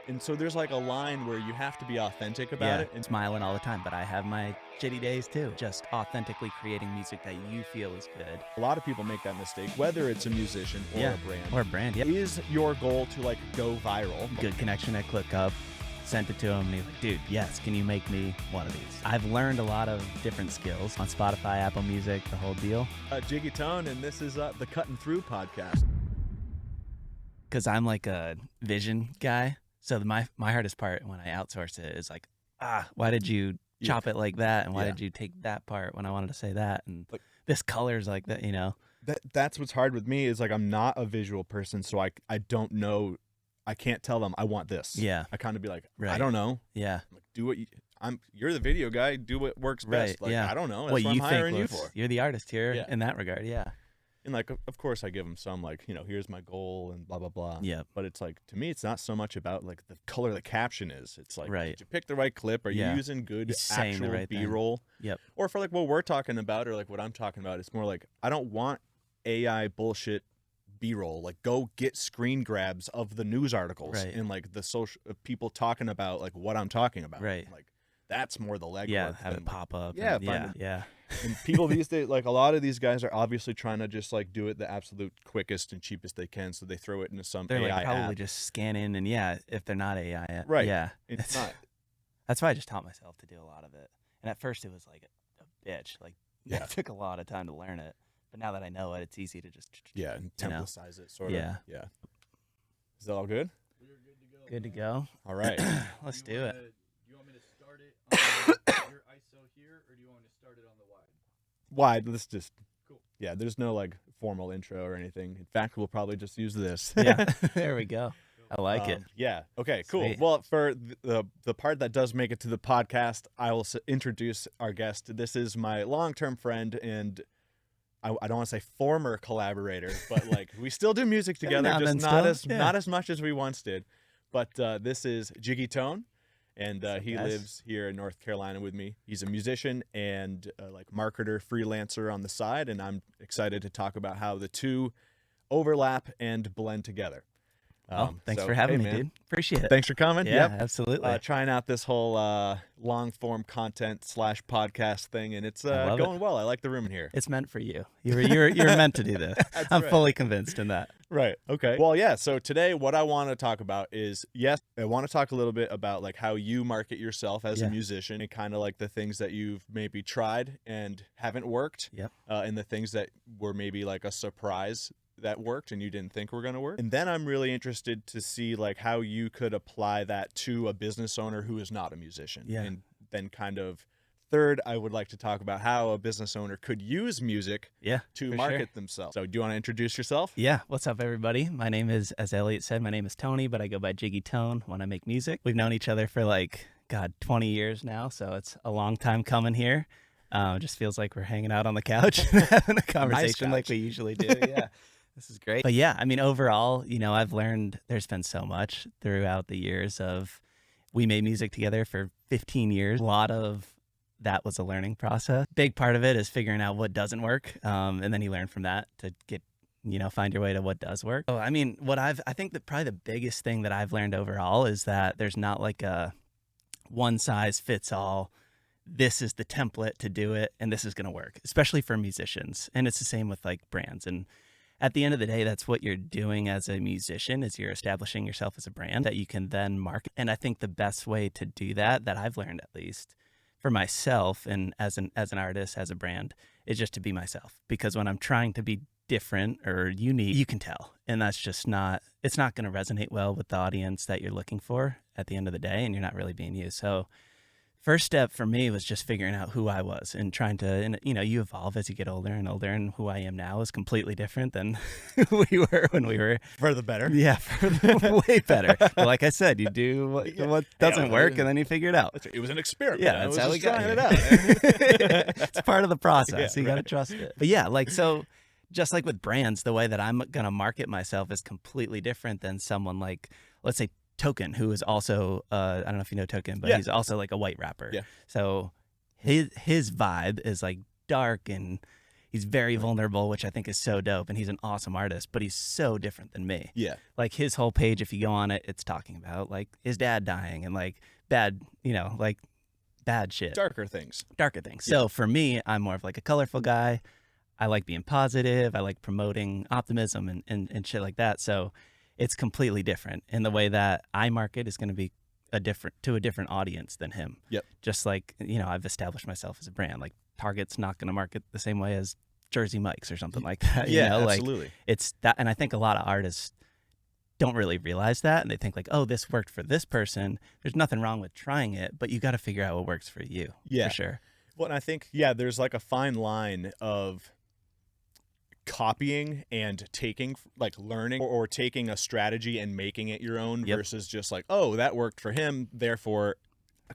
And so there's like a line where you have to be authentic about it. And smiling all the time, but I have my shitty days too. Just authentically creating music that you feel is good. A lot of people make that mistake, whether it's a musician or a brand. Or a brand, Is your goal to like go viral? Good connection at ClickUp. Sent it to him and he's like, dude, yes, can you make me one of these? I've learned a lot of different skills on Spotify, Apple Music, the whole deal. Jiggy Tone, and this is the Cuttin Thru podcast. Because I'm like a vision guy. So my hardest part when I outsource it is like, why did you chop it like that? And why did you take that part when I wanted to say that? And like, this color's like that, you know? That's what's hard with me is like I'm not a visual person, so I don't know. I can't tell them I want this. Yeah. I kind of be like, right. I don't know. Yeah. Like, do what you're the video guy. Do what works best. Like, I don't know. That's what I'm hiring you for. You're the artist here in that regard. Yeah. And like, of course I give them some like, here's my goal and blah, blah, blah. Yeah. But it's like, to me, it's not so much about like the color the caption is. It's like, right. Did you pick the right clip? Are you using good actual right B-roll? Yep. Or for like what we're talking about or like what I'm talking about, it's more like, I don't want AI bullshit B-roll. Like, go get screen grabs of the news articles and like the social people talking about like what I'm talking about. Right. Like, that's more the legwork. Yeah, have it pop up. Yeah, yeah. And people these days, like a lot of these guys are obviously trying to just like do it the absolute quickest and cheapest they can, so they throw it into some they're AI like probably app. just scan in, and if they're not AI, right? Yeah, it's not. That's why I just taught myself to do a lot of it. And at first it was like a bitch. Like it took a lot of time to learn it. But now that I know it, it's easy to just and templatize it sort of. Yeah. Is that all good? We're good to go. Good to go. All right. Let's do it. Do you want me to start it on your ISO here, or do you want me to start it on the wide? Wide. Let's just. Cool. Yeah. There's no like formal intro or anything. In fact, we'll probably just use this. Yeah. There we go. I like it. Yeah. Okay, cool. Sweet. Well, for the part that does make it to the podcast, I will introduce our guest. This is my long-term friend and I don't want to say former collaborator, but like we still do music together, just not as much as we once did. But this is Jiggy Tone, and he lives here in North Carolina with me. He's a musician and like marketer, freelancer on the side, and I'm excited to talk about how the two overlap and blend together. Thanks for having me, dude. Appreciate it. Thanks for coming. Yeah, absolutely. Trying out this whole long form content / podcast thing, and it's going well. I like the room in here. It's meant for you. You're meant to do this. I'm fully convinced in that. Right. Okay. Well, yeah. So today, what I want to talk about is I want to talk a little bit about like how you market yourself as a musician and kind of like the things that you've maybe tried and haven't worked. Yep. And the things that were maybe like a surprise that worked and you didn't think were going to work. And then I'm really interested to see like how you could apply that to a business owner who is not a musician. Yeah. And then kind of third, I would like to talk about how a business owner could use music to market themselves. So do you want to introduce yourself? Yeah. What's up, everybody? My name is, as Elliot said, my name is Tony, but I go by Jiggy Tone when I make music. We've known each other for 20 years now. So it's a long time coming here. It just feels like we're hanging out on the couch having a conversation like we usually do. Yeah. This is great. But yeah, I mean, overall, I've learned there's been so much throughout the years we made music together for 15 years. A lot of that was a learning process. Big part of it is figuring out what doesn't work. And then you learn from that to get, find your way to what does work. Oh, I mean, I think that probably the biggest thing that I've learned overall is that there's not like a one size fits all. This is the template to do it. And this is going to work, especially for musicians. And it's the same with like brands. And at the end of the day, that's what you're doing as a musician is you're establishing yourself as a brand that you can then market. And I think the best way to do that I've learned at least for myself and as an artist, as a brand, is just to be myself. Because when I'm trying to be different or unique, you can tell. And that's just it's not going to resonate well with the audience that you're looking for at the end of the day, and you're not really being you. So first step for me was just figuring out who I was and trying to, and you evolve as you get older and older, and who I am now is completely different than who we were when we were. For the better. Yeah, way better. But like I said, you do what doesn't work and then you figure it out. It was an experiment. Yeah, that's how we got it out. It's part of the process. So you got to trust it. But yeah, so just like with brands, the way that I'm going to market myself is completely different than someone like, let's say, Token, who is also I don't know if you know Token, but he's also like a white rapper. Yeah. So his vibe is like dark and He's very vulnerable, which I think is so dope, and he's an awesome artist, but he's so different than me. Yeah. Like his whole page, if you go on it, it's talking about like his dad dying and like bad, like bad shit. Darker things. Darker things. Yeah. So for me, I'm more of like a colorful guy. I like being positive. I like promoting optimism and shit like that. So it's completely different. And the way that I market is going to be a different audience than him. Yep. Just like, I've established myself as a brand. Like Target's not going to market the same way as Jersey Mike's or something like that. Yeah, Like absolutely. it's that. And I think a lot of artists don't really realize that. And they think like, oh, this worked for this person. There's nothing wrong with trying it, but you got to figure out what works for you. Yeah. For sure. Well, and I think, there's like a fine line of copying and taking, like learning or taking a strategy and making it your own versus just like, oh, that worked for him, therefore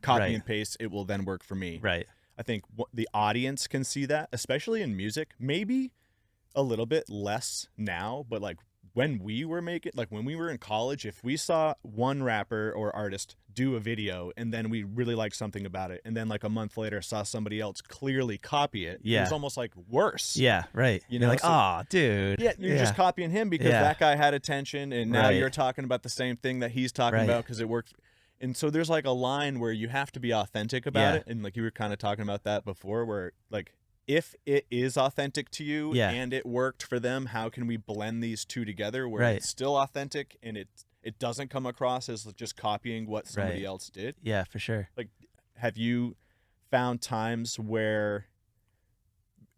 copy and paste, it will then work for me. Right. I think the audience can see that, especially in music, maybe a little bit less now, but like when we were when we were in college, if we saw one rapper or artist do a video and then we really liked something about it, and then like a month later saw somebody else clearly copy it, it was almost like worse. Yeah, right. You You're know, like, oh, dude. Yeah, you're just copying him because that guy had attention, and now Right. you're talking about the same thing that he's talking about because it worked. And so there's like a line where you have to be authentic about it, and like you were kind of talking about that before, where like if it is authentic to you and it worked for them, how can we blend these two together where it's still authentic and it doesn't come across as just copying what somebody else did? Yeah, for sure. Like, have you found times where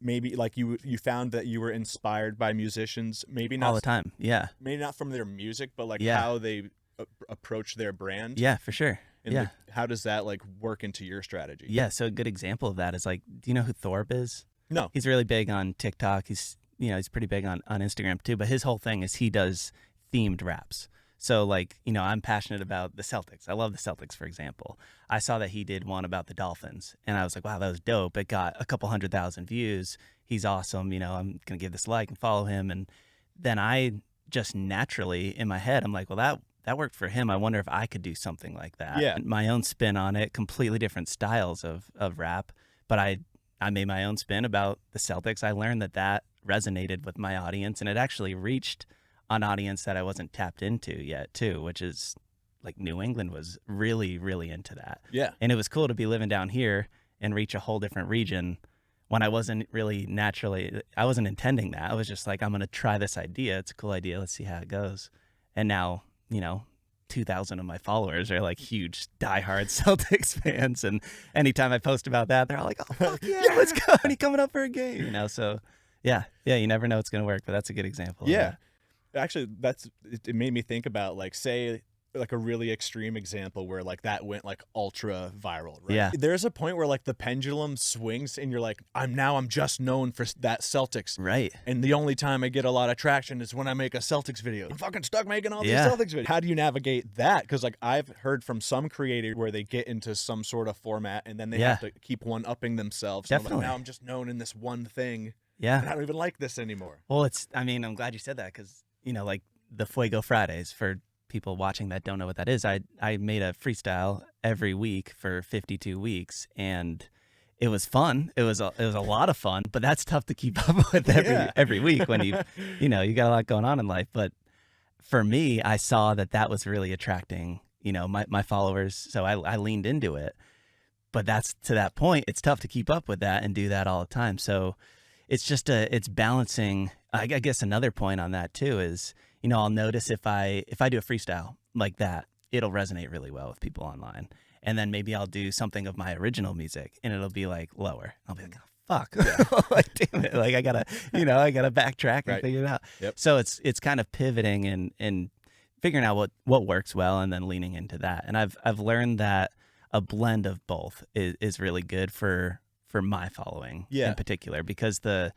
maybe like you found that you were inspired by musicians, maybe not all the time? Yeah. maybe not from their music, but like how they approach their brand? Yeah, for sure. And like, how does that like work into your strategy? Yeah, so a good example of that is like, do you know who Thorpe is? No. He's really big on TikTok. He's pretty big on Instagram too, but his whole thing is he does themed raps. So like, I'm passionate about the Celtics. I love the Celtics, for example. I saw that he did one about the Dolphins and I was like, wow, that was dope. It got a couple 100,000 views. He's awesome. I'm going to give this a like and follow him. And then I just naturally in my head, I'm like, well, that worked for him. I wonder if I could do something like that. Yeah. My own spin on it, completely different styles of rap. But I made my own spin about the Celtics. I learned that resonated with my audience, and it actually reached an audience that I wasn't tapped into yet too, which is like New England was really, really into that. Yeah. And it was cool to be living down here and reach a whole different region when I wasn't really I wasn't intending that. I was just like, I'm going to try this idea. It's a cool idea. Let's see how it goes. And now, 2,000 of my followers are like huge diehard Celtics fans, and anytime I post about that, they're all like, "Oh fuck yeah, let's go!" And he coming up for a game, So yeah, you never know it's gonna work, but that's a good example. Yeah, actually, it made me think about like say like a really extreme example where like that went like ultra viral, right? Yeah. There's a point where like the pendulum swings and you're like, I'm just known for that Celtics. Right. And the only time I get a lot of traction is when I make a Celtics video. I'm fucking stuck making all these Celtics videos. How do you navigate that? Because like I've heard from some creators where they get into some sort of format and then they have to keep one-upping themselves. Definitely. Like, now I'm just known in this one thing. Yeah. And I don't even like this anymore. Well, I'm glad you said that because, like the Fuego Fridays, for people watching that don't know what that is, I made a freestyle every week for 52 weeks, and it was fun. It was a lot of fun, but that's tough to keep up with every week when you got a lot going on in life. But for me, I saw that was really attracting, my followers. So I leaned into it, but that's to that point, it's tough to keep up with that and do that all the time. So it's just it's balancing. I guess another point on that too is, I'll notice if I do a freestyle like that, it'll resonate really well with people online. And then maybe I'll do something of my original music and it'll be like lower. I'll be like, oh, fuck. Like, damn it. Like I gotta backtrack and figure it out. Yep. So it's kind of pivoting and figuring out what works well and then leaning into that. And I've learned that a blend of both is really good for my following in particular, because the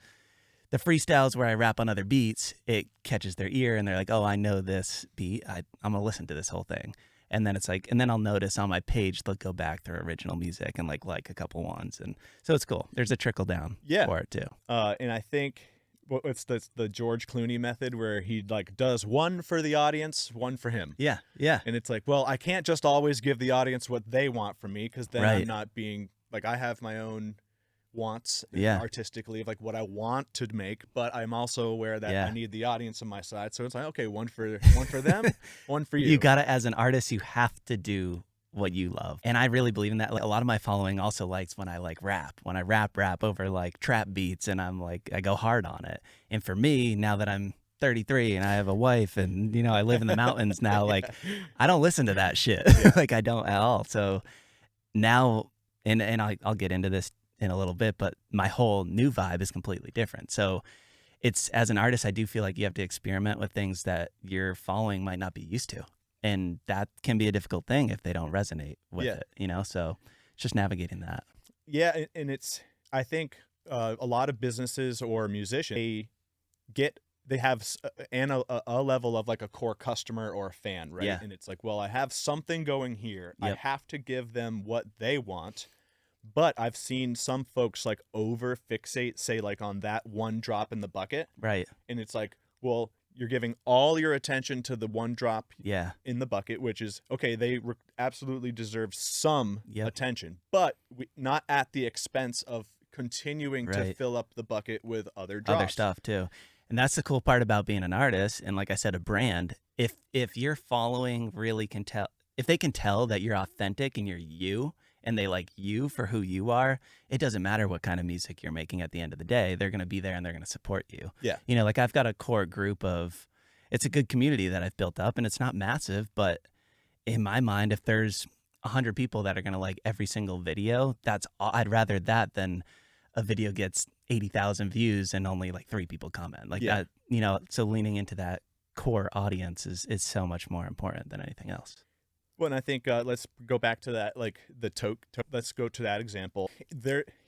freestyles where I rap on other beats, it catches their ear and they're like, oh, I know this beat. I'm going to listen to this whole thing. And then it's like, and then I'll notice on my page, they'll go back their original music and like a couple ones. And so it's cool. There's a trickle down for it too. And I think it's the George Clooney method where he like does one for the audience, one for him. Yeah. Yeah. And it's like, well, I can't just always give the audience what they want from me, because then I'm not being like, I have my own wants Yeah. artistically of like what I want to make, but I'm also aware that Yeah. I need the audience on my side. So it's like, okay, one for them, one for you. You gotta, as an artist, you have to do what you love. And I really believe in that. Like, a lot of my following also likes when I like rap, when I rap over like trap beats, and I'm like, I go hard on it. And for me, now that I'm 33 and I have a wife and, you know, I live in the mountains now, like I don't listen to that shit. Like I don't at all. So now, and I'll get into this in a little bit, but my whole new vibe is completely different. So it's, as an artist, I do feel like you have to experiment with things that your following might not be used to. And that can be a difficult thing if they don't resonate with it, you know? So it's just navigating that. Yeah. And it's, I think a lot of businesses or musicians, they have a level of like a core customer or a fan, right? Yeah. And it's like, well, I have something going here. I have to give them what they want. But I've seen some folks like over fixate, say like on that one drop in the bucket. Right. And it's like, well, you're giving all your attention to the one drop in the bucket, which is, okay, they absolutely deserve some attention, but not at the expense of continuing to fill up the bucket with other drops. Other stuff too. And that's the cool part about being an artist. And like I said, a brand, if your following really can tell, if they can tell that you're authentic and you're you, and they like you for who you are, it doesn't matter what kind of music you're making at the end of the day. They're going to be there and they're going to support you. Yeah. You know, like I've got a core group of, it's a good community that I've built up, and it's not massive, but in my mind, if there's 100 people that are going to like every single video, I'd rather that than a video gets 80,000 views and only like 3 people comment. Like that, you know, so leaning into that core audience is so much more important than anything else. Well, and I think let's go back to that, like the let's go to that example.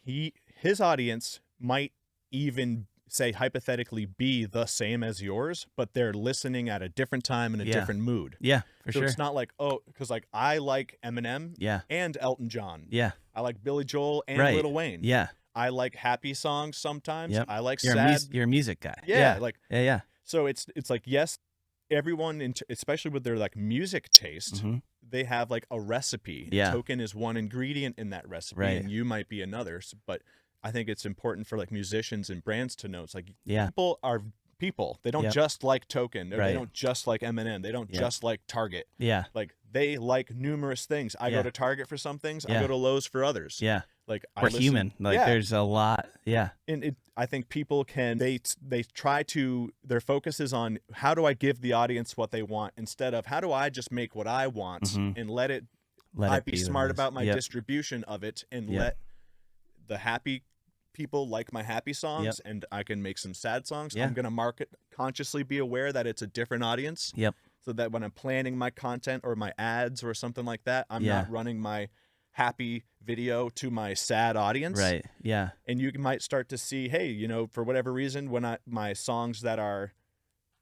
His audience might even say hypothetically be the same as yours, but they're listening at a different time in a different mood. Yeah, for so sure. It's not like, oh, because like I like Eminem and Elton John. Yeah. I like Billy Joel and Lil Wayne. Yeah. I like happy songs sometimes. Yep. I like you're sad. You're a music guy. Yeah. Like yeah. So it's like, yes, everyone, especially with their like music taste, they have like a recipe. Yeah. Token is one ingredient in that recipe, and you might be another. But I think it's important for like musicians and brands to know it's like people are people. They don't just like Token. Or they don't just like Eminem. They don't just like Target. Yeah. Like they like numerous things. I go to Target for some things. I go to Lowe's for others. Yeah. Like we're human. Like there's a lot. Yeah. And I think people they try to, their focus is on how do I give the audience what they want instead of how do I just make what I want and let it be smart about my distribution of it and let the happy people like my happy songs and I can make some sad songs. I'm going to consciously be aware that it's a different audience. So that when I'm planning my content or my ads or something like that, I'm not running my happy video to my sad audience. Right. Yeah. And you might start to see, hey, you know, for whatever reason, when my songs that are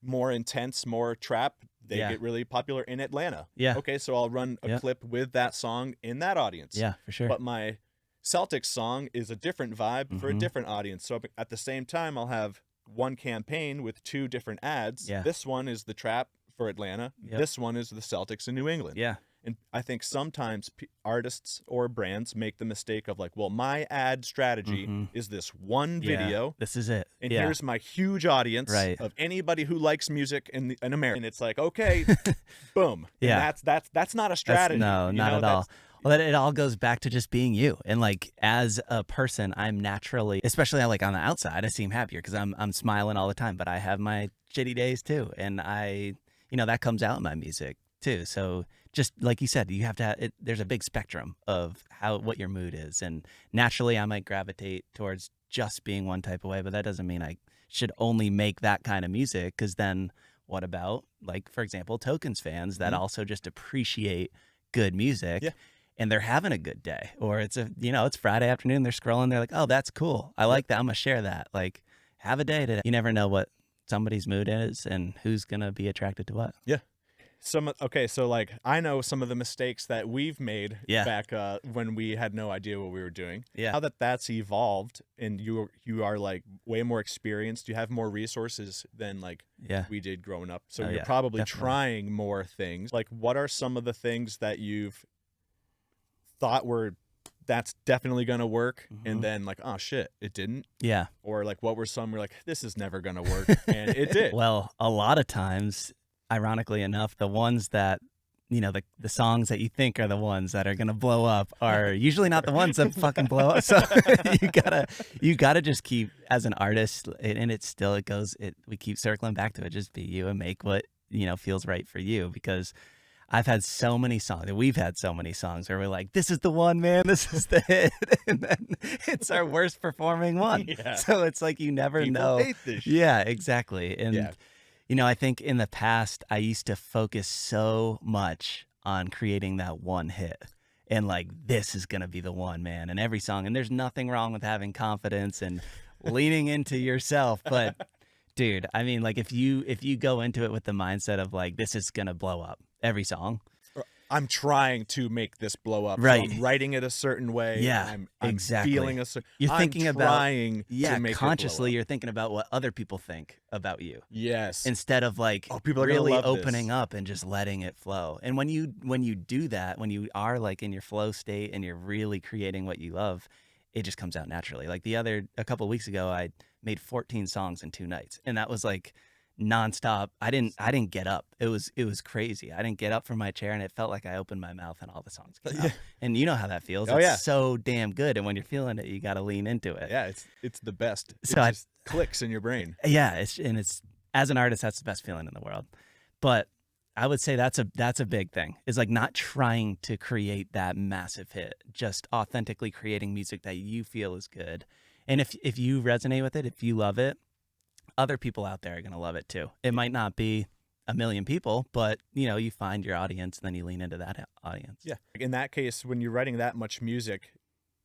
more intense, more trap, they get really popular in Atlanta. Yeah. Okay, so I'll run a clip with that song in that audience. Yeah, for sure. But my Celtics song is a different vibe for a different audience. So at the same time, I'll have one campaign with 2 different ads. Yeah. This one is the trap for Atlanta. This one is the Celtics in New England. Yeah. And I think sometimes artists or brands make the mistake of like, well, my ad strategy is this one video. This is it. And here's my huge audience of anybody who likes music in America. And it's like, okay, boom. Yeah. And that's not a strategy. Not at all. Well, it all goes back to just being you. And like as a person, I'm naturally, especially like on the outside, I seem happier because I'm smiling all the time. But I have my shitty days too, and that comes out in my music too. So just like you said, you have to there's a big spectrum of what your mood is, and naturally I might gravitate towards just being one type of way, but that doesn't mean I should only make that kind of music, because then what about, like, for example, Tokens fans that also just appreciate good music and they're having a good day, or it's it's Friday afternoon, they're scrolling, they're like, oh, that's cool, I like that, I'm gonna share that. Like, have a day today. You never know what somebody's mood is and who's gonna be attracted to what. So like I know some of the mistakes that we've made back when we had no idea what we were doing. How that's evolved, and you are like way more experienced. You have more resources than like we did growing up. So you're probably trying more things. Like, what are some of the things that you've thought were that's definitely gonna work, Mhm. and then like, oh shit, it didn't, Yeah. or like what were some, we're like, this is never gonna work, and it did. Well, a lot of times, ironically enough, the ones that, the songs that you think are the ones that are gonna blow up are usually not the ones that fucking blow up. So you gotta just keep, as an artist, and we keep circling back to it. Just be you and make what feels right for you. Because I've had so many songs, we've had so many songs where we're like, this is the one, man, this is the hit, and then it's our worst performing one. Yeah. So it's like you never People know. hate this shit. Yeah, exactly. And Yeah. I think in the past, I used to focus so much on creating that one hit and like, this is going to be the one, man, in every song. And there's nothing wrong with having confidence and leaning into yourself. But dude, I mean, like if you go into it with the mindset of like, this is going to blow up every song. I'm trying to make this blow up. Right. So I'm writing it a certain way. Yeah, I'm exactly. feeling a certain. You're thinking I'm about trying to make consciously. It blow up. You're thinking about what other people think about you. Yes. Instead of like people are gonna really love this. opening up and just letting it flow. And when you do that, when you are like in your flow state and you're really creating what you love, it just comes out naturally. Like a couple of weeks ago, I made 14 songs in 2 nights, and that was like nonstop. I didn't get up. It was crazy. I didn't get up from my chair, and it felt like I opened my mouth and all the songs came out. And you know how that feels. Oh, It's yeah. so damn good. And when you're feeling it, you got to lean into it. Yeah, it's the best. So it just clicks in your brain. Yeah, it's as an artist, that's the best feeling in the world. But I would say that's a big thing. Is like not trying to create that massive hit, just authentically creating music that you feel is good. And if you resonate with it, if you love it, other people out there are going to love it too. It might not be a million people, but you find your audience and then you lean into that audience. Yeah. In that case, when you're writing that much music,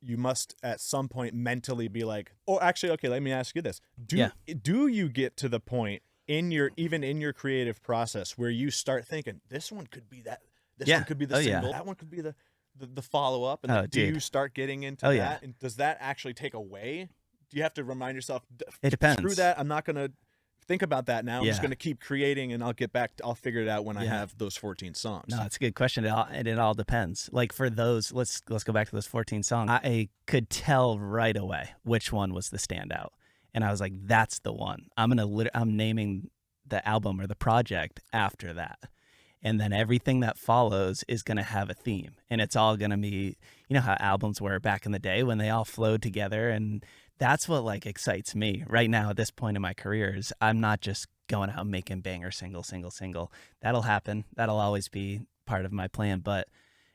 you must at some point mentally be like, oh, actually, okay, let me ask you this. Do you get to the point even in your creative process where you start thinking, this one could be that, this one could be the single, that one could be the follow up, and do you start getting into that? And does that actually take away? Do you have to remind yourself, it depends. Screw that, I'm not going to think about that now. I'm just going to keep creating, and I'll figure it out when I have those 14 songs. No, it's a good question. It all depends. Like for those, let's go back to those 14 songs. I could tell right away which one was the standout. And I was like, that's the one. I'm naming the album or the project after that. And then everything that follows is going to have a theme. And it's all going to be, how albums were back in the day when they all flowed together. And that's what like excites me right now at this point in my career is I'm not just going out making banger single. That'll happen. That'll always be part of my plan. But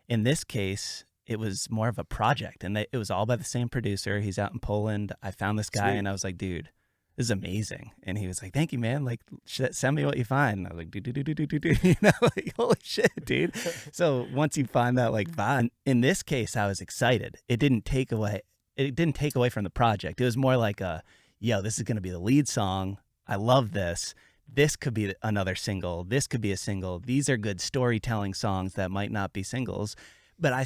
in this case, it was more of a project, and it was all by the same producer. He's out in Poland. I found this guy, and I was like, dude, this is amazing. And he was like, thank you, man. Like, send me what you find. And I was like, do, like, holy shit, dude. So once you find that like vibe, in this case, I was excited. It didn't take away from the project. It was more like this is going to be the lead song. I love this. This could be another single. This could be a single. These are good storytelling songs that might not be singles. But I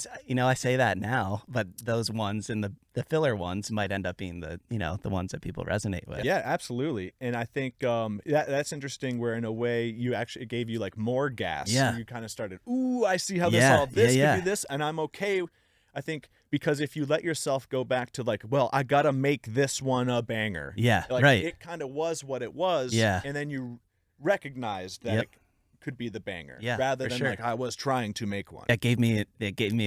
say that now, but those ones and the filler ones might end up being the ones that people resonate with. Yeah, absolutely. And I think that's interesting where in a way it gave you like more gas. Yeah. You kind of started, ooh, I see how this could be this, and I'm okay. I think because if you let yourself go back to like, well, I got to make this one a banger. Yeah, like, right. It kind of was what it was. Yeah. And then you recognized that it could be the banger rather than like I was trying to make one. It gave me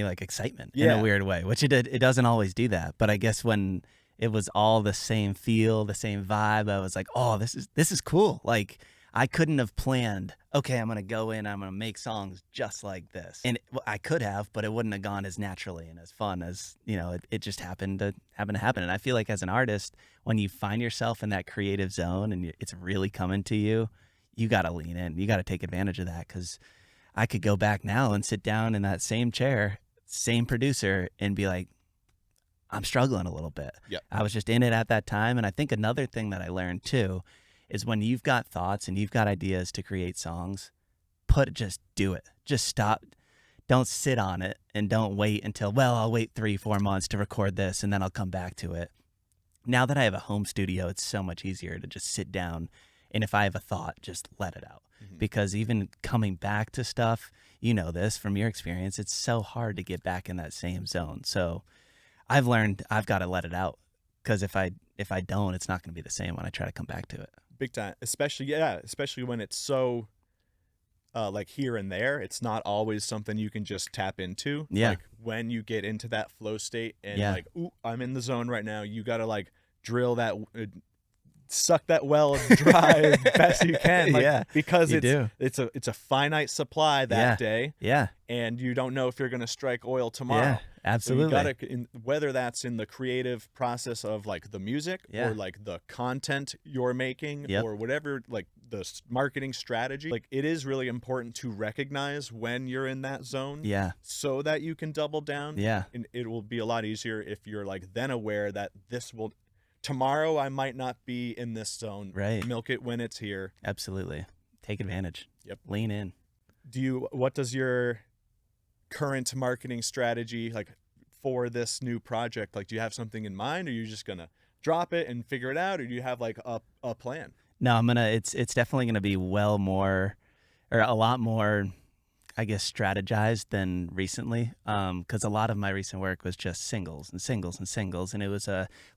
like excitement in a weird way, which it doesn't always do that. But I guess when it was all the same feel, the same vibe, I was like, oh, this is cool. Like I couldn't have planned, okay, I'm going to go in, I'm going to make songs just like this. And I could have, but it wouldn't have gone as naturally and as fun as, it just happened to happen. And I feel like as an artist, when you find yourself in that creative zone and it's really coming to you, you got to lean in. You got to take advantage of that, because I could go back now and sit down in that same chair, same producer, and be like, I'm struggling a little bit. Yep. I was just in it at that time. And I think another thing that I learned too is when you've got thoughts and you've got ideas to create songs, just do it. Just stop. Don't sit on it and don't wait until, I'll wait 3-4 months to record this and then I'll come back to it. Now that I have a home studio, it's so much easier to just sit down. And if I have a thought, just let it out. Mm-hmm. Because even coming back to stuff, this from your experience, it's so hard to get back in that same zone. So I've learned I've got to let it out, because if I don't, it's not going to be the same when I try to come back to it. Big time, especially when it's so like here and there. It's not always something you can just tap into. Yeah. Like when you get into that flow state and Yeah. like, ooh, I'm in the zone right now. You got to like drill that, suck that well dry as best you can. Like, Yeah, because you it's a finite supply that day, Yeah. and you don't know if you're going to strike oil tomorrow. Yeah. Absolutely. So you gotta, whether that's in the creative process of like the music Yeah. or like the content you're making Yep. or whatever, like the marketing strategy, like it is really important to recognize when you're in that zone, Yeah. so that you can double down. Yeah. And it will be a lot easier if you're like then aware that tomorrow I might not be in this zone. Right. Milk it when it's here. Absolutely. Take advantage. Yep. Lean in. What does your current marketing strategy like for this new project? Like, do you have something in mind, or are you just gonna drop it and figure it out, or do you have like a plan? No, it's definitely gonna be a lot more, I guess, strategized than recently. Because a lot of my recent work was just singles and singles and singles, and it was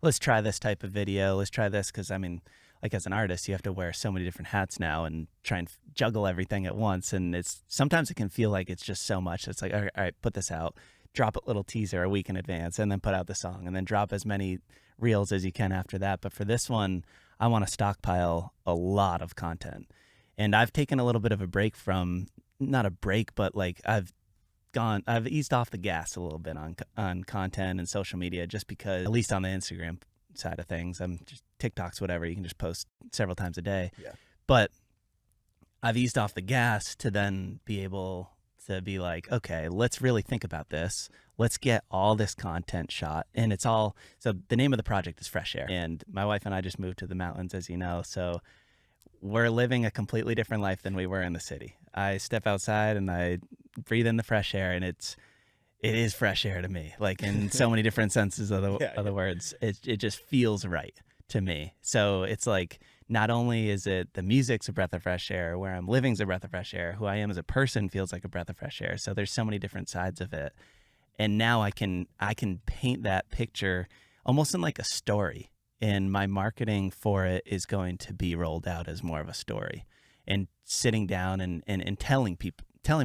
let's try this type of video, let's try this, because I mean, like as an artist, you have to wear so many different hats now and try and juggle everything at once, and sometimes it can feel like it's just so much. It's like, all right, put this out, drop a little teaser a week in advance, and then put out the song, and then drop as many reels as you can after that. But for this one, I want to stockpile a lot of content, and I've taken a little bit of a break from, not a break, but like I've eased off the gas a little bit on content and social media, just because, at least on the Instagram side of things, I'm just TikToks, whatever, you can just post several times a day. Yeah. But I've eased off the gas to then be able to be like, okay, let's really think about this. Let's get all this content shot. And it's all, so the name of the project is Fresh Air. And my wife and I just moved to the mountains, as you know. So we're living a completely different life than we were in the city. I step outside and I breathe in the fresh air, and it is fresh air to me, like in so many different senses of the words. It just feels right to me. So it's like, not only is it the music's a breath of fresh air, where I'm living's a breath of fresh air, who I am as a person feels like a breath of fresh air. So there's so many different sides of it. And now I can paint that picture almost in like a story. And my marketing for it is going to be rolled out as more of a story, and sitting down and telling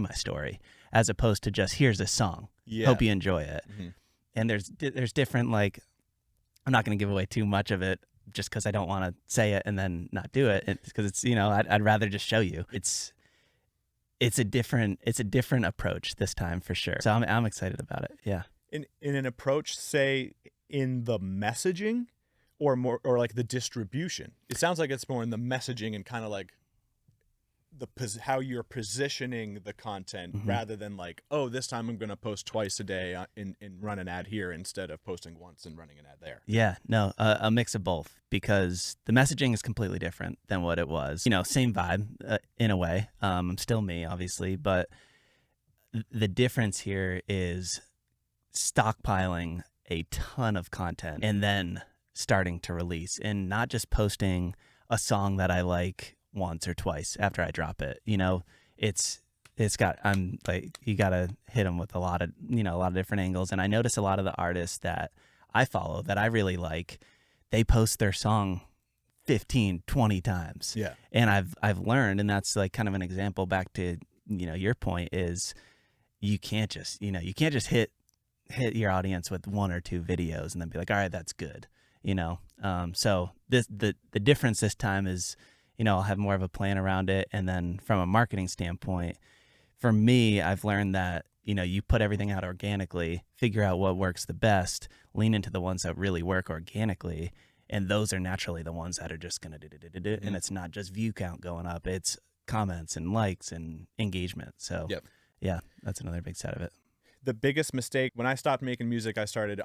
my story, as opposed to just, here's a song. Yeah. Hope you enjoy it. Mm-hmm. And there's different, like, I'm not going to give away too much of it just because I don't want to say it and then not do it, because it's, I'd rather just show you. It's a different approach this time, for sure. So I'm excited about it. Yeah. In an approach, say, in the messaging, or more, or like the distribution. It sounds like it's more in the messaging and kind of like how you're positioning the content, Mm-hmm. rather than like, oh, this time I'm going to post twice a day and run an ad here instead of posting once and running an ad there. Yeah, no, a mix of both, because the messaging is completely different than what it was. Same vibe in a way. I'm still me, obviously, but the difference here is stockpiling a ton of content and then starting to release, and not just posting a song that I like once or twice after I drop it. I'm like, you gotta hit them with a lot of different angles. And I notice a lot of the artists that I follow that I really like, they post their song 15, 20 times. Yeah. And I've learned, and that's like kind of an example back to, your point, is you can't just hit your audience with one or two videos and then be like, all right, that's good. So the difference this time is, I'll have more of a plan around it. And then from a marketing standpoint, for me, I've learned that, you put everything out organically, figure out what works the best, lean into the ones that really work organically. And those are naturally the ones that are just going to do. And it's not just view count going up, it's comments and likes and engagement. So yeah, that's another big side of it. The biggest mistake, when I stopped making music, I started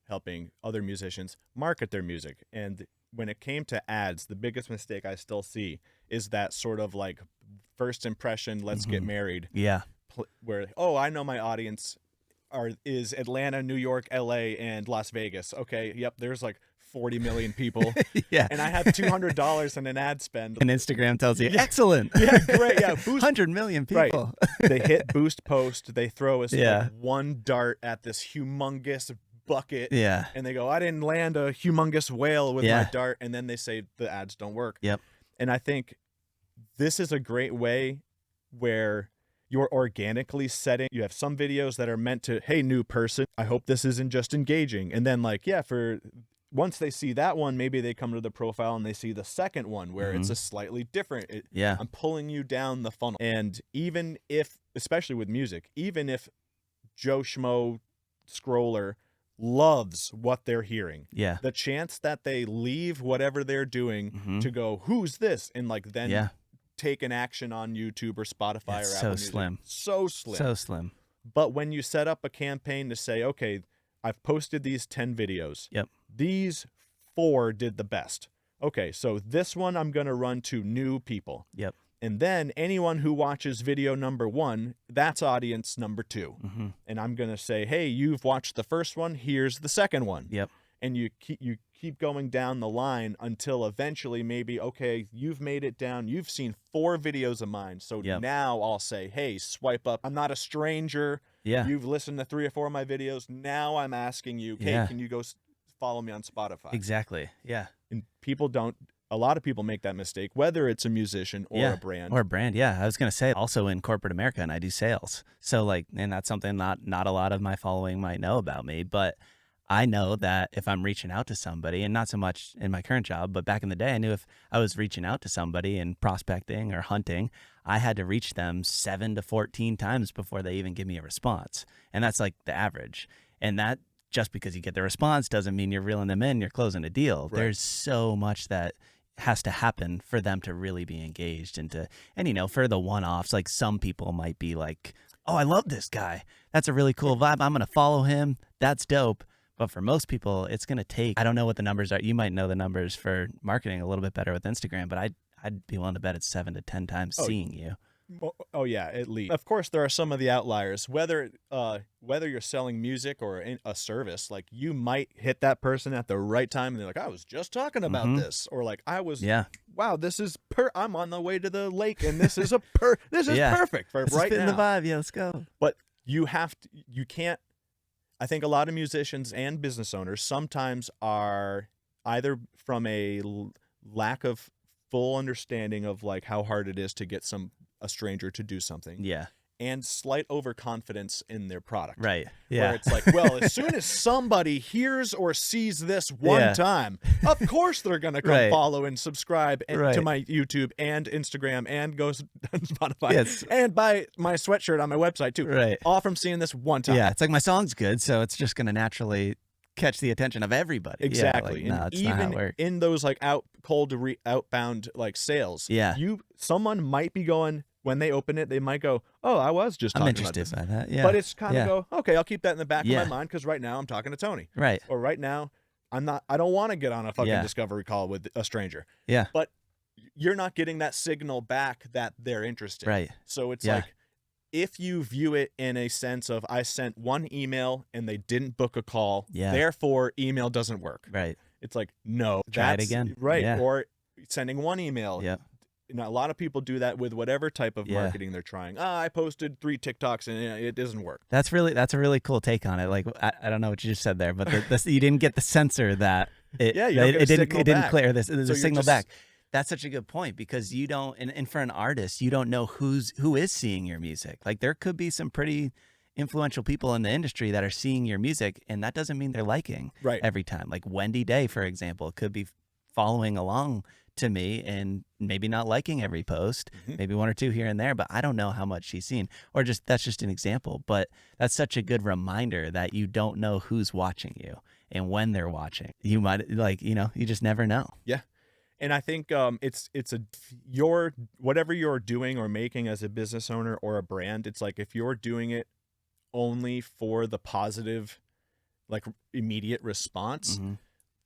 helping other musicians market their music. And when it came to ads, the biggest mistake I still see is that sort of like first impression, let's get married. Yeah. Where, oh, I know my audience is Atlanta, New York, LA, and Las Vegas. Okay, yep, there's like 40 million people. Yeah. And I have $200 in an ad spend. And Instagram tells you, excellent. Yeah, great. Yeah, boost. 100 million people. Right. They hit boost post. They throw us Yeah. like one dart at this humongous bucket. Yeah. And they go, I didn't land a humongous whale with Yeah. my dart. And then they say the ads don't work. Yep. And I think this is a great way where you're organically setting. You have some videos that are meant to, hey, new person, I hope this isn't just engaging. And then like, yeah, for once they see that one, maybe they come to the profile and they see the second one where it's a slightly different. Yeah. I'm pulling you down the funnel. And even if, especially with music, even if Joe Schmo scroller loves what they're hearing, Yeah. the chance that they leave whatever they're doing to go, who's this? And like then take an action on YouTube or Spotify or Apple Music. Slim. So slim. So slim. But when you set up a campaign to say, okay, I've posted these 10 videos. Yep. These 4 did the best. Okay, so this one I'm going to run to new people. Yep. And then anyone who watches video number 1, that's audience number 2. And I'm going to say, hey, you've watched the first one. Here's the second one. Yep. And you keep going down the line until eventually maybe, okay, you've made it down. You've seen 4 videos of mine. So now I'll say, hey, swipe up. I'm not a stranger. Yeah. You've listened to 3 or 4 of my videos. Now I'm asking you, hey, can you go follow me on Spotify? Exactly. Yeah. And people don't. A lot of people make that mistake, whether it's a musician or a brand. Or a brand, yeah. I was going to say, also in corporate America, and I do sales. So, like, and that's something not a lot of my following might know about me. But I know that if I'm reaching out to somebody, and not so much in my current job, but back in the day, I knew if I was reaching out to somebody and prospecting or hunting, I had to reach them 7 to 14 times before they even give me a response. And that's like the average. And that, just because you get the response doesn't mean you're reeling them in, you're closing a deal. Right. There's so much that has to happen for them to really be engaged and you know, for the one-offs, like some people might be like, oh, I love this guy. That's a really cool vibe. I'm going to follow him. That's dope. But for most people, it's going to take, I don't know what the numbers are. You might know the numbers for marketing a little bit better with Instagram, but I'd be willing to bet it's 7 to 10 times seeing you. Oh yeah, at least. Of course, there are some of the outliers. Whether you're selling music or a service, like you might hit that person at the right time, and they're like, "I was just talking about this," or like, "I was, wow, this is I'm on the way to the lake, and this is this is perfect for this right is fitting now." The vibe, yeah, let's go. But you can't. I think a lot of musicians and business owners sometimes are either from a lack of full understanding of like how hard it is to get a stranger to do something. Yeah. And slight overconfidence in their product. Right. Yeah. Where it's like, well, as soon as somebody hears or sees this one time, of course they're going to come follow and subscribe to my YouTube and Instagram and go to Spotify and buy my sweatshirt on my website too. Right. All from seeing this one time. Yeah. It's like my song's good, so it's just going to naturally catch the attention of everybody. Exactly. Yeah, like, no, and it's not how it even works. in those like outbound like sales, someone might be going, when they open it, they might go, oh, I was just talking about this. I'm interested by that. Yeah. But it's kind of go, okay, I'll keep that in the back of my mind because right now I'm talking to Tony. Right. Or right now I don't want to get on a fucking discovery call with a stranger. Yeah. But you're not getting that signal back that they're interested. Right. So it's like, if you view it in a sense of I sent one email and they didn't book a call, therefore email doesn't work. Right. It's like, no. Try it again. Right. Yeah. Or sending one email. Yeah. You know, a lot of people do that with whatever type of marketing they're trying. I posted 3 TikToks and it doesn't work. That's a really cool take on it. Like I don't know what you just said there, but you didn't get the sensor that it didn't clear this. There's a signal back. That's such a good point because you don't, and for an artist, you don't know who is seeing your music. Like there could be some pretty influential people in the industry that are seeing your music, and that doesn't mean they're liking every time. Like Wendy Day, for example, could be following along to me and maybe not liking every post, maybe 1 or 2 here and there, but I don't know how much she's seen, or that's just an example. But that's such a good reminder that you don't know who's watching you and when they're watching. You might you just never know. Yeah. And I think whatever you're doing or making as a business owner or a brand, it's like if you're doing it only for the positive, like immediate response,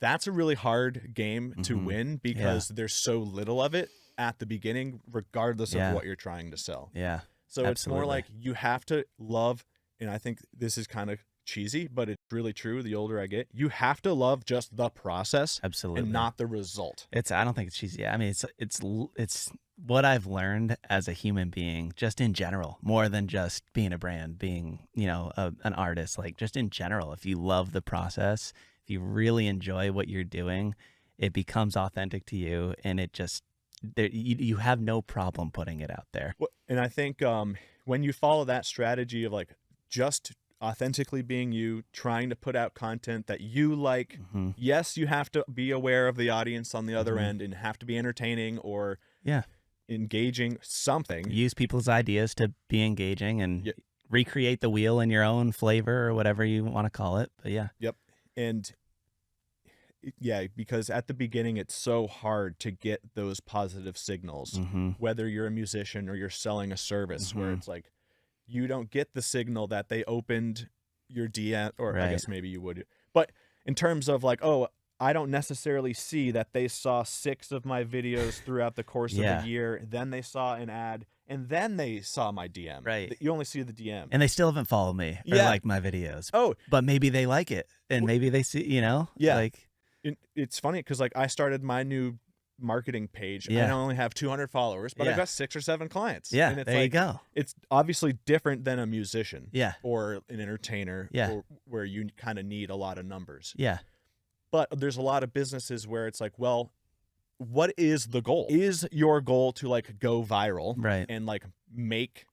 that's a really hard game to win because there's so little of it at the beginning, regardless of what you're trying to sell. Yeah. So it's more like you have to love, and I think this is kind of cheesy, but it's really true. The older I get, you have to love just the process Absolutely. and not the result. I don't think it's cheesy. I mean, it's what I've learned as a human being, just in general, more than just being a brand, being, an artist, like just in general. If you love the process, if you really enjoy what you're doing, it becomes authentic to you, and it just, you have no problem putting it out there. And I think when you follow that strategy of like just authentically being you, trying to put out content that you like, yes, you have to be aware of the audience on the other end and have to be entertaining or engaging something. Use people's ideas to be engaging and recreate the wheel in your own flavor or whatever you want to call it. But Yep. And because at the beginning, it's so hard to get those positive signals, whether you're a musician or you're selling a service where it's like, you don't get the signal that they opened your DM, or I guess maybe you would. But in terms of like, oh, I don't necessarily see that they saw 6 of my videos throughout the course of a year. Then they saw an ad, and then they saw my DM. Right. You only see the DM. And they still haven't followed me or liked my videos. Oh. But maybe they like it, and maybe they see, Yeah. Like, it's funny because like I started my new marketing page. I only have 200 followers, but I've got 6 or 7 clients. Yeah, and it's there you go. It's obviously different than a musician. Yeah. Or an entertainer. Yeah. Or where you kind of need a lot of numbers. Yeah. But there's a lot of businesses where it's like, well, what is the goal? Is your goal to like go viral and like make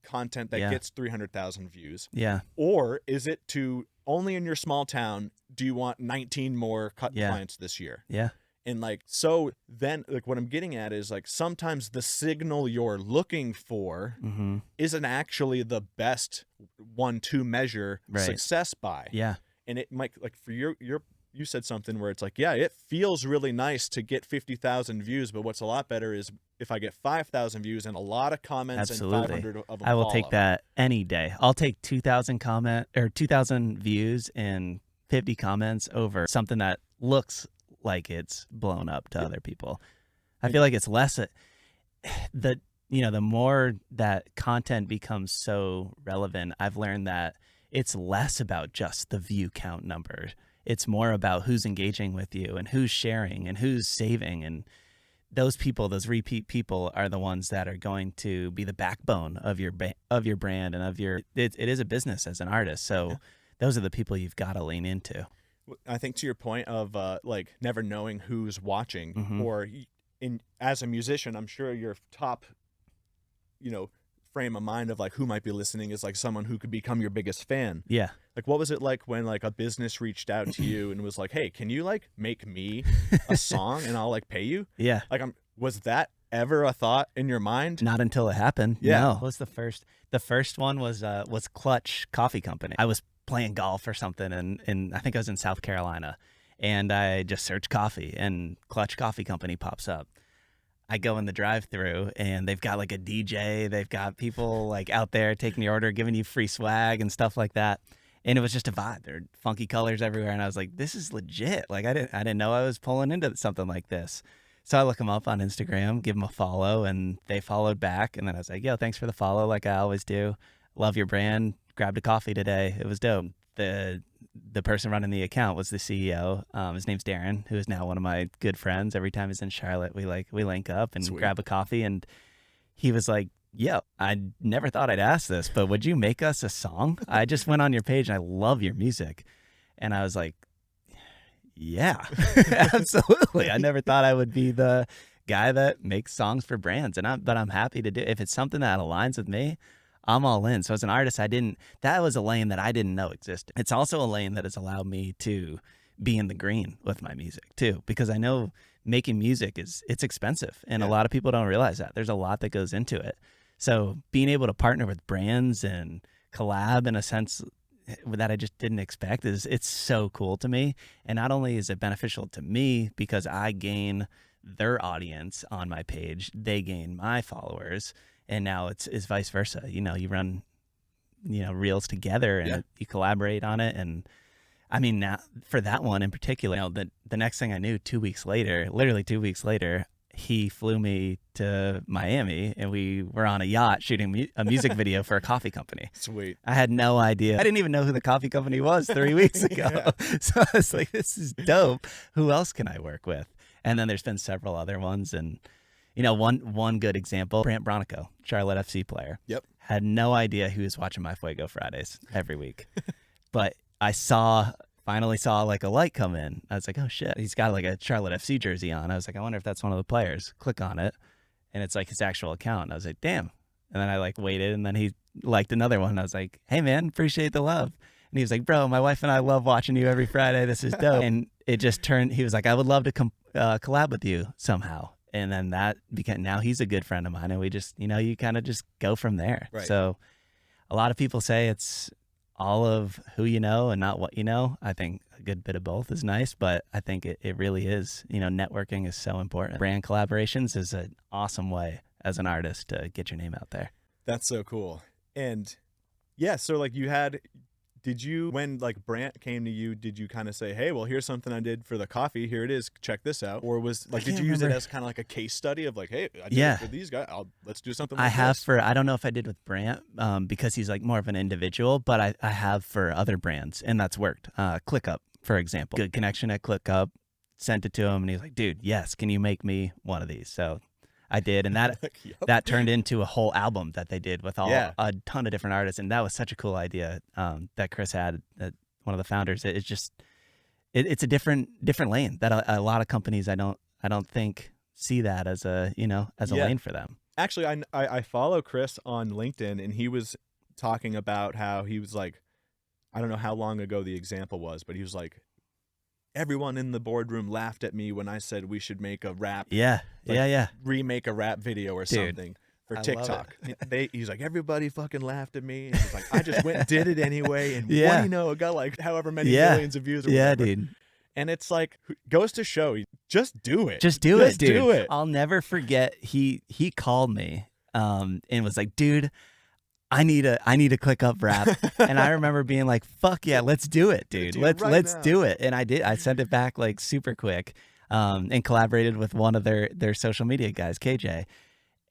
content that gets 300,000 views? Yeah. Or is it to only in your small town do you want 19 more clients this year? Yeah. And like, so then like what I'm getting at is like, sometimes the signal you're looking for isn't actually the best one to measure success by. Yeah. And it might like for you said something where it's like, yeah, it feels really nice to get 50,000 views, but what's a lot better is if I get 5,000 views and a lot of comments and 500 of them I will follow. take that any day. I'll take 2,000 views and 50 comments over something that looks like it's blown up to other people. I feel like it's less the more that content becomes so relevant, I've learned that it's less about just the view count number. It's more about who's engaging with you and who's sharing and who's saving. And those people, those repeat people, are the ones that are going to be the backbone of your brand and of your. It is a business as an artist, so those are the people you've got to lean into. I think to your point of like never knowing who's watching, or as a musician, I'm sure your top, frame of mind of like who might be listening is like someone who could become your biggest fan. Yeah. Like, what was it like when like a business reached out to you and was like, hey, can you like make me a song and I'll like pay you? Yeah. Like, was that ever a thought in your mind? Not until it happened. Yeah. No. What was the first? The first one was Clutch Coffee Company. I was playing golf or something, and I think I was in South Carolina, and I just searched coffee, and Clutch Coffee Company pops up. I go in the drive-thru, and they've got like a DJ. They've got people like out there taking your order, giving you free swag and stuff like that. And it was just a vibe. There were funky colors everywhere, and I was like, "This is legit." Like I didn't know I was pulling into something like this. So I look them up on Instagram, give them a follow, and they followed back. And then I was like, "Yo, thanks for the follow, like I always do. Love your brand. Grabbed a coffee today. It was dope." The person running the account was the CEO. His name's Darren, who is now one of my good friends. Every time he's in Charlotte, we link up and grab a coffee. And he was like, "Yo, I never thought I'd ask this, but would you make us a song? I just went on your page and I love your music." And I was like, "Yeah, absolutely. I never thought I would be the guy that makes songs for brands, but I'm happy to do it. If it's something that aligns with me, I'm all in." So as an artist, that was a lane that I didn't know existed. It's also a lane that has allowed me to be in the green with my music too, because I know making music it's expensive, and a lot of people don't realize that. There's a lot that goes into it. So being able to partner with brands and collab in a sense that I just didn't expect it's so cool to me. And not only is it beneficial to me because I gain their audience on my page, they gain my followers. And now it's vice versa. You run, reels together and you collaborate on it. And I mean, now for that one in particular, the next thing I knew, literally 2 weeks later, he flew me to Miami, and we were on a yacht shooting a music video for a coffee company. Sweet. I had no idea. I didn't even know who the coffee company was 3 weeks ago. Yeah. So I was like, this is dope. Who else can I work with? And then there's been several other ones. And, one good example, Brant Bronico, Charlotte FC player. Yep. Had no idea he was watching My Fuego Fridays every week. But I finally saw like a light come in. I was like, oh shit, he's got like a Charlotte FC jersey on. I was like, I wonder if that's one of the players. Click on it, and it's like his actual account. And I was like, damn. And then I like waited, and then he liked another one. I was like, hey man, appreciate the love. And he was like, bro, my wife and I love watching you every Friday. This is dope. And it just turned, he was like, I would love to collab with you somehow. And then that became, now he's a good friend of mine. And we just, you kind of just go from there. Right. So a lot of people say it's all of who you know and not what you know. I think a good bit of both is nice, but I think it really is, networking is so important. Brand collaborations is an awesome way as an artist to get your name out there. That's so cool. And yeah, so like when like Brant came to you, did you kind of say, hey, well, here's something I did for the coffee. Here it is. Check this out. Or did you use it as kind of like a case study of like, hey, I did it for these guys. Let's do something like this. I don't know if I did with Brant because he's like more of an individual, but I have for other brands, and that's worked. ClickUp, for example. Good connection at ClickUp. Sent it to him, and he's like, dude, yes, can you make me one of these? So I did, and that Yep. that turned into a whole album that they did with Yeah. a ton of different artists, and that was such a cool idea that Chris had, one of the founders. It's just it's a different lane that a lot of companies I don't think see that as a lane for them. Actually, I follow Chris on LinkedIn, and he was talking about how he was like, I don't know how long ago the example was, but he was like, everyone in the boardroom laughed at me when I said we should make a rap. Yeah, like, remake a rap video or Dude, something for I TikTok. He's like, everybody fucking laughed at me. And he's like, I just went and did it anyway. And what Yeah. do you know? It got like however many Yeah. millions of views or yeah, whatever. dude. And it's like, goes to show, just do it. Just do it, dude. do it. I'll never forget. He called me and was like, dude, I need a ClickUp rap. And I remember being like, fuck yeah, let's do it, dude. Do it right Let's now. do it. And I did. I sent it back like super quick and collaborated with one of their social media guys, KJ.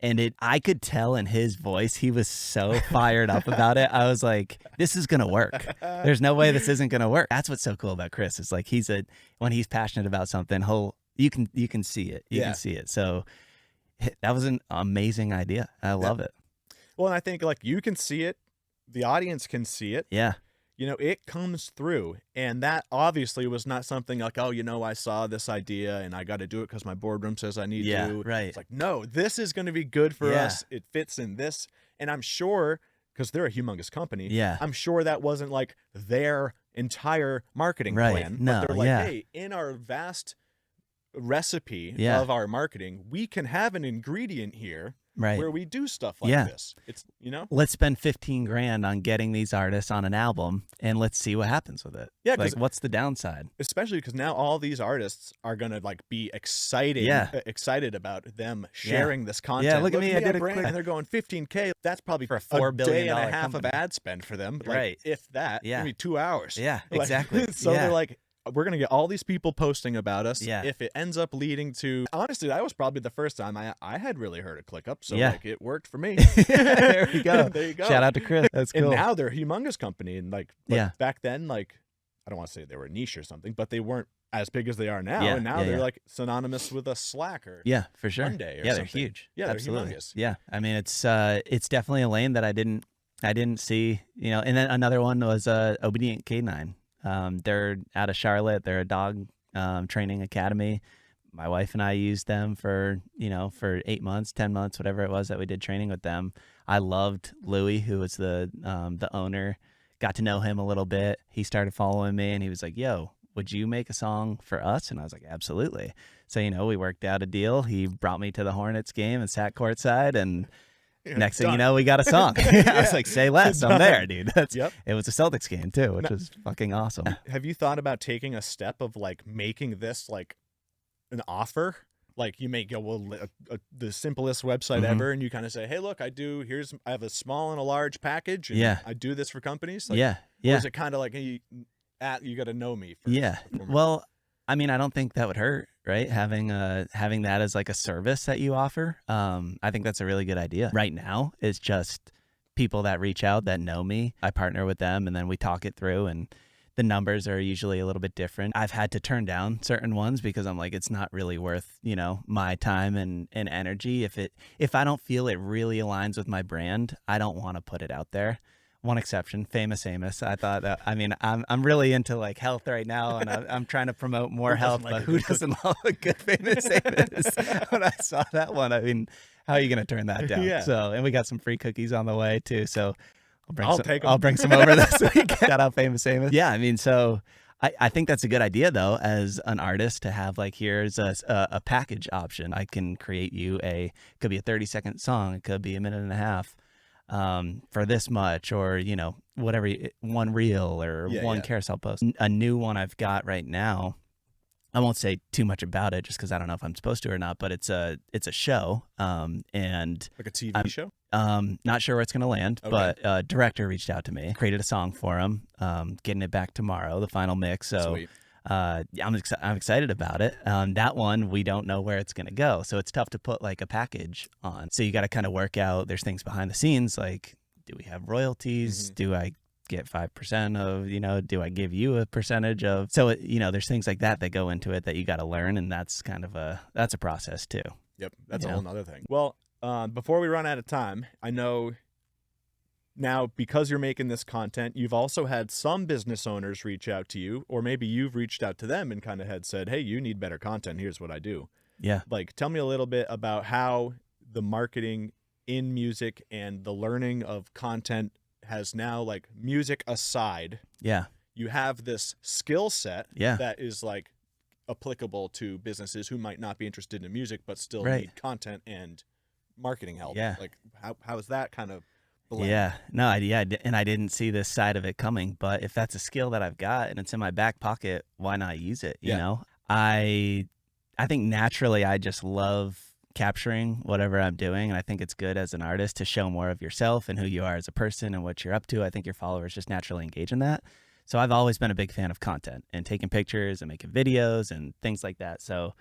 And I could tell in his voice, he was so fired up about it. I was like, this is going to work. There's no way this isn't going to work. That's what's so cool about Chris. It's like when he's passionate about something, you can see it. You Yeah. can see it. So that was an amazing idea. I love it. Well, and I think like you can see it, the audience can see it. Yeah. It comes through. And that obviously was not something like, oh, I saw this idea and I got to do it because my boardroom says I need Yeah, to. right. It's like, no, this is going to be good for Yeah. us. It fits in this. And I'm sure, because they're a humongous company, Yeah. I'm sure that wasn't like their entire marketing Right. plan. No, But they're like, yeah. hey, in our vast recipe Yeah. of our marketing, we can have an ingredient here Right. where we do stuff like Yeah. this. It's, Let's spend 15 grand on getting these artists on an album and let's see what happens with it. Yeah, 'cause- like what's the downside? especially because now all these artists are gonna like be excited about them sharing this content. look at me, I did a brand, click. and they're going 15K. That's probably For a $4 billion day and a half company. of ad spend for them, like, Right. if that. Yeah. Maybe 2 hours. Yeah, Like, exactly. so Yeah. they're like, we're gonna get all these people posting about us. Yeah. If it ends up leading to, honestly, that was probably the first time I had really heard of ClickUp, so Yeah. like it worked for me. There we go. There you go. Shout out to Chris. That's cool. And now they're a humongous company, and like Yeah. back then, like I don't want to say they were niche or something, but they weren't as big as they are now. Yeah, And now yeah, they're yeah. like synonymous with a Slack or Yeah, for sure. Monday or yeah, they're something. huge. Yeah, they're absolutely. humongous. Yeah, I mean it's definitely a lane that I didn't see. And then another one was Obedient K9. They're out of Charlotte. They're a dog training academy. My wife and I used them for 8 months, 10 months, whatever it was that we did training with them. I loved Louie, who was the owner. Got to know him a little bit. He started following me and he was like, yo, would you make a song for us? And I was like, absolutely. So, we worked out a deal. He brought me to the Hornets game and sat courtside, and next thing you know, we got a song. I was like, say less. I'm there, dude. Yep. It was a Celtics game too, which was fucking awesome. Have you thought about taking a step of like making this like an offer? Like you may go, the simplest website Mhm. ever, and you kind of say, hey, look, I have a small and a large package, and Yeah. I do this for companies. Like, Yeah. Or Yeah. is it kind of like, hey, you got to know me first? Yeah. before- Well, I mean, I don't think that would hurt, right? Having that as like a service that you offer. I think that's a really good idea. Right now, it's just people that reach out that know me. I partner with them, and then we talk it through, and the numbers are usually a little bit different. I've had to turn down certain ones because I'm like, it's not really worth, my time and energy. If I don't feel it really aligns with my brand, I don't want to put it out there. One exception, Famous Amos. I thought that, I'm really into like health right now, and I'm trying to promote more health, but who doesn't love a good Famous Amos? When I saw that one, how are you going to turn that down? Yeah. So, and we got some free cookies on the way too. So Take 'em. I'll bring some over this week. Shout out Famous Amos. Yeah, so I think that's a good idea though, as an artist, to have like, here's a package option. I can create you could be a 30-second song, it could be a minute and a half, for this much, or whatever, one reel or one carousel post. A new one I've got right now, I won't say too much about it just because I don't know if I'm supposed to or not, but it's a show, and Like a TV show? not sure where it's gonna land, Okay. but a director reached out to me, created a song for him, getting it back tomorrow, the final mix. So Sweet. I'm excited about it. That one, we don't know where it's gonna go, so it's tough to put like a package on. So you got to kind of work out. There's things behind the scenes, like, do we have royalties? Mhm. Do I get 5% of, do I give you a percentage of? So there's things like that go into it that you got to learn, and that's kind of that's a process too. Yep, that's a Yeah. whole nother thing. Well, before we run out of time, I know now, because you're making this content, you've also had some business owners reach out to you, or maybe you've reached out to them and kind of had said, hey, you need better content. Here's what I do. Yeah. Like, tell me a little bit about how the marketing in music and the learning of content has now, like, music aside, Yeah. you have this skill set Yeah. that is like applicable to businesses who might not be interested in music but still Right. need content and marketing help. Yeah. Like, how is that kind of blend? Yeah, no, and I didn't see this side of it coming. But if that's a skill that I've got and it's in my back pocket, why not use it? You Yeah. know, I think naturally I just love capturing whatever I'm doing, and I think it's good as an artist to show more of yourself and who you are as a person and what you're up to. I think your followers just naturally engage in that. So I've always been a big fan of content and taking pictures and making videos and things like that. So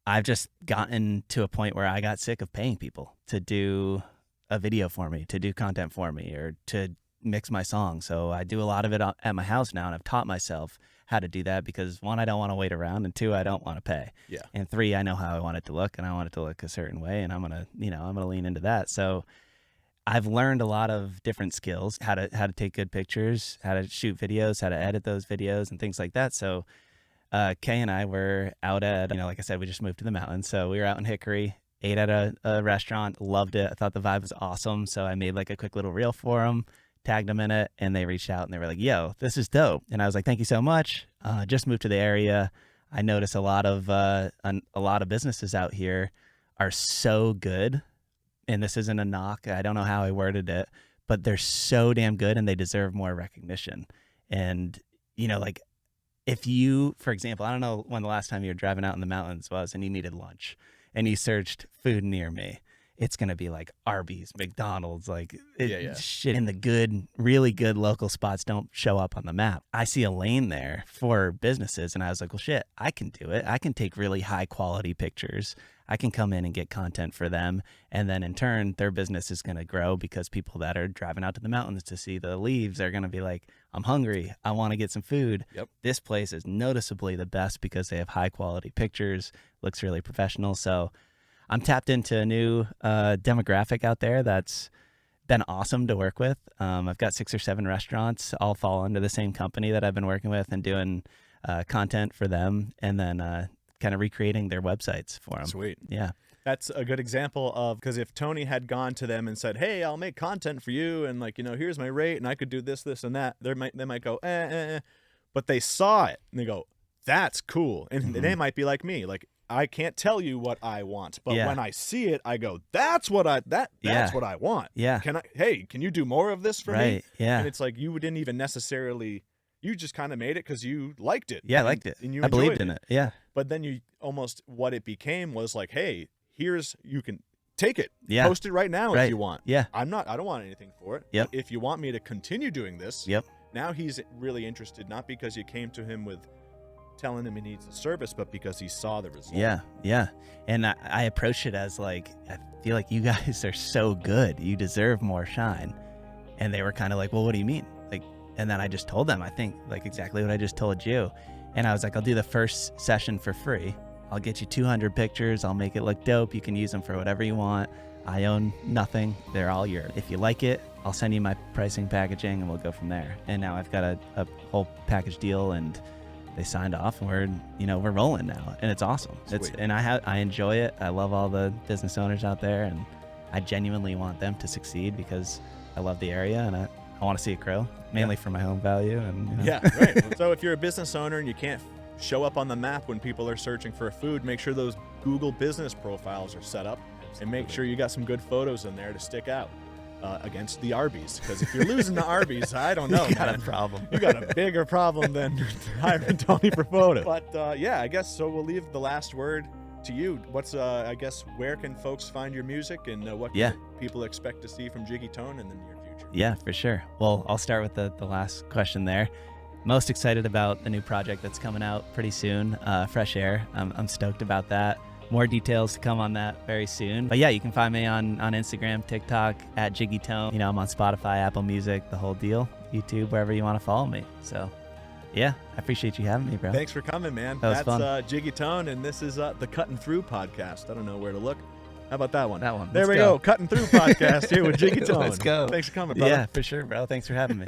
I've just gotten to a point where I got sick of paying people to do a video for me, to do content for me, or to mix my song. So I do a lot of it at my house now, and I've taught myself how to do that because, one, I don't want to wait around, and two, I don't want to pay. Yeah. And three, I know how I want it to look, and I want it to look a certain way, and I'm gonna lean into that. So I've learned a lot of different skills, how to take good pictures, how to shoot videos, how to edit those videos, and things like that. So Kay and I were out at, like I said, we just moved to the mountains. So we were out in Hickory, ate at a restaurant, loved it. I thought the vibe was awesome. So I made like a quick little reel for them, tagged them in it, and they reached out and they were like, yo, this is dope. And I was like, thank you so much. Just moved to the area. I noticed a lot of businesses out here are so good. And this isn't a knock. I don't know how I worded it, but they're so damn good and they deserve more recognition. And, like, if you, for example, I don't know when the last time you were driving out in the mountains was and you needed lunch and you searched food near me, it's going to be like Arby's, McDonald's, like shit. And the good, really good local spots don't show up on the map. I see a lane there for businesses and I was like, well, shit, I can do it. I can take really high quality pictures. I can come in and get content for them. And then in turn, their business is going to grow because people that are driving out to the mountains to see the leaves are going to be like, I'm hungry. I want to get some food. Yep. This place is noticeably the best because they have high quality pictures, looks really professional. So I'm tapped into a new demographic out there that's been awesome to work with. I've got 6 or 7 restaurants, all fall under the same company that I've been working with and doing content for them, and then kind of recreating their websites for them. Sweet. Yeah. That's a good example of, because if Tony had gone to them and said, hey, I'll make content for you, and like, here's my rate, and I could do this, this, and that, they might go, but they saw it and they go, that's cool. And they might be like me, like, I can't tell you what I want, but when I see it, I go, that's what I want. Yeah. Can you do more of this for me? Right. Yeah. And it's like, you didn't even necessarily, you just kind of made it because you liked it. Yeah, I liked it. And you I believed enjoyed in it. Yeah. But then you almost, what it became was like, hey, you can take it. Yeah. Post it right now if you want. Yeah. I don't want anything for it. Yep. But if you want me to continue doing this, Yep. now he's really interested, not because you came to him with telling him he needs the service, but because he saw the result. Yeah. And I approached it as like, I feel like you guys are so good. You deserve more shine. And they were kind of like, well, what do you mean? Like, and then I just told them, I think like exactly what I just told you. And I was like, I'll do the first session for free. I'll get you 200 pictures. I'll make it look dope. You can use them for whatever you want. I own nothing. They're all yours. If you like it, I'll send you my pricing, packaging, and we'll go from there. And now I've got a whole package deal, and they signed off, and we're rolling now, and it's awesome. Sweet. I enjoy it. I love all the business owners out there, and I genuinely want them to succeed because I love the area, and I want to see it grow, mainly for my home value. And Yeah, right. So if you're a business owner and you can't show up on the map when people are searching for food, make sure those Google business profiles are set up, and make sure you got some good photos in there to stick out against the Arby's. Because if you're losing to Arby's, I don't know, you got man. a problem. You got a bigger problem than hiring Tony for photos. But yeah, I guess so. We'll leave the last word to you. What's I guess where can folks find your music, and what can people expect to see from Jiggy Tone in the near future? Yeah, for sure. Well, I'll start with the last question there. Most excited about the new project that's coming out pretty soon, Fresh Air. I'm stoked about that. More details to come on that very soon. But yeah, you can find me on Instagram, TikTok, at Jiggy Tone. I'm on Spotify, Apple Music, the whole deal, YouTube, wherever you want to follow me. So yeah, I appreciate you having me, bro. Thanks for coming, man. That was That's fun. Jiggy Tone, and this is the Cuttin Thru podcast. I don't know where to look. How about that one? That one. There Let's we go. go. Cuttin Thru podcast here with Jiggy Tone. Let's go. Thanks for coming, brother. Yeah, for sure, bro. Thanks for having me.